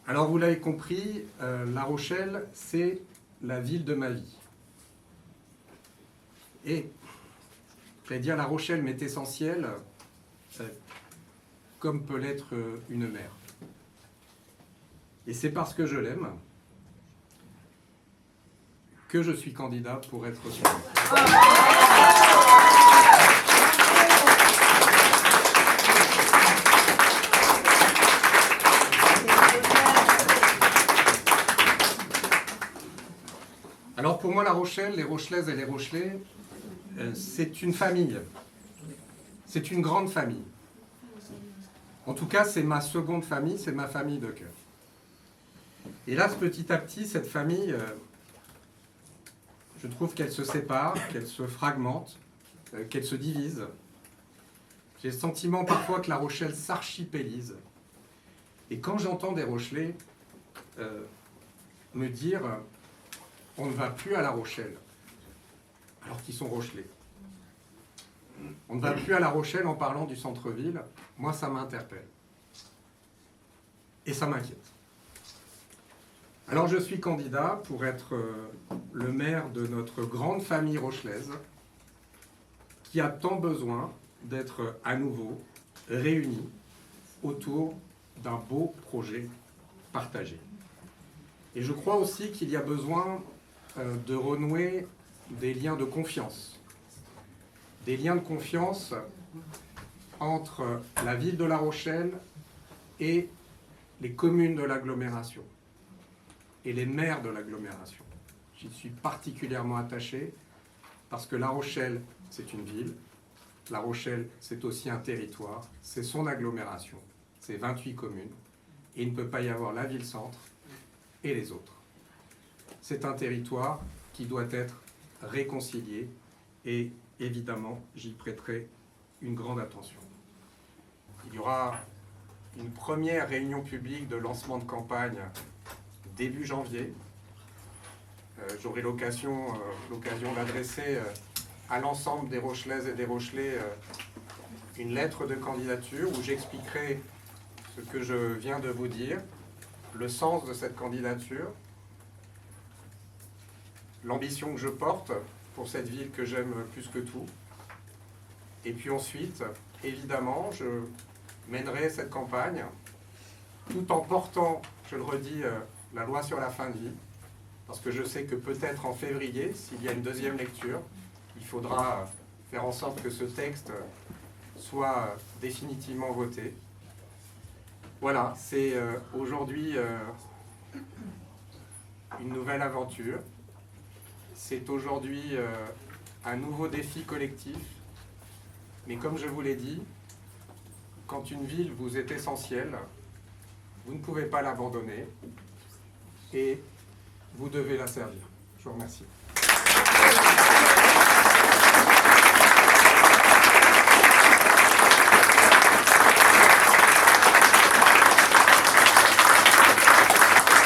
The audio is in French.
Alors vous l'avez compris, La Rochelle, c'est la ville de ma vie. Et, je vais dire, La Rochelle m'est essentielle, comme peut l'être une mère. Et c'est parce que je l'aime que je suis candidat pour être son maire. Alors pour moi, La Rochelle, les Rochelaises et les Rochelais, c'est une famille. C'est une grande famille. En tout cas, c'est ma seconde famille, c'est ma famille de cœur. Et là, petit à petit, cette famille, je trouve qu'elle se sépare, qu'elle se fragmente, qu'elle se divise. J'ai le sentiment parfois que La Rochelle s'archipélise. Et quand j'entends des Rochelais me dire « on ne va plus à La Rochelle », alors qu'ils sont Rochelais. On ne va plus à La Rochelle en parlant du centre-ville, moi ça m'interpelle. Et ça m'inquiète. Alors je suis candidat pour être le maire de notre grande famille rochelaise qui a tant besoin d'être à nouveau réunie autour d'un beau projet partagé. Et je crois aussi qu'il y a besoin de renouer des liens de confiance. Des liens de confiance entre la ville de La Rochelle et les communes de l'agglomération et les maires de l'agglomération. J'y suis particulièrement attaché parce que La Rochelle, c'est une ville. La Rochelle, c'est aussi un territoire. C'est son agglomération. C'est 28 communes. Et il ne peut pas y avoir la ville-centre et les autres. C'est un territoire qui doit être réconcilié et évidemment, j'y prêterai une grande attention. Il y aura une première réunion publique de lancement de campagne début janvier. J'aurai l'occasion d'adresser à l'ensemble des Rochelaises et des Rochelais une lettre de candidature où j'expliquerai ce que je viens de vous dire, le sens de cette candidature, l'ambition que je porte pour cette ville que j'aime plus que tout. Et puis ensuite, évidemment, je mènerai cette campagne tout en portant, je le redis, la loi sur la fin de vie, parce que je sais que peut-être en février, s'il y a une deuxième lecture, il faudra faire en sorte que ce texte soit définitivement voté. Voilà, c'est aujourd'hui une nouvelle aventure. C'est aujourd'hui un nouveau défi collectif. Mais comme je vous l'ai dit, quand une ville vous est essentielle, vous ne pouvez pas l'abandonner et vous devez la servir. Je vous remercie.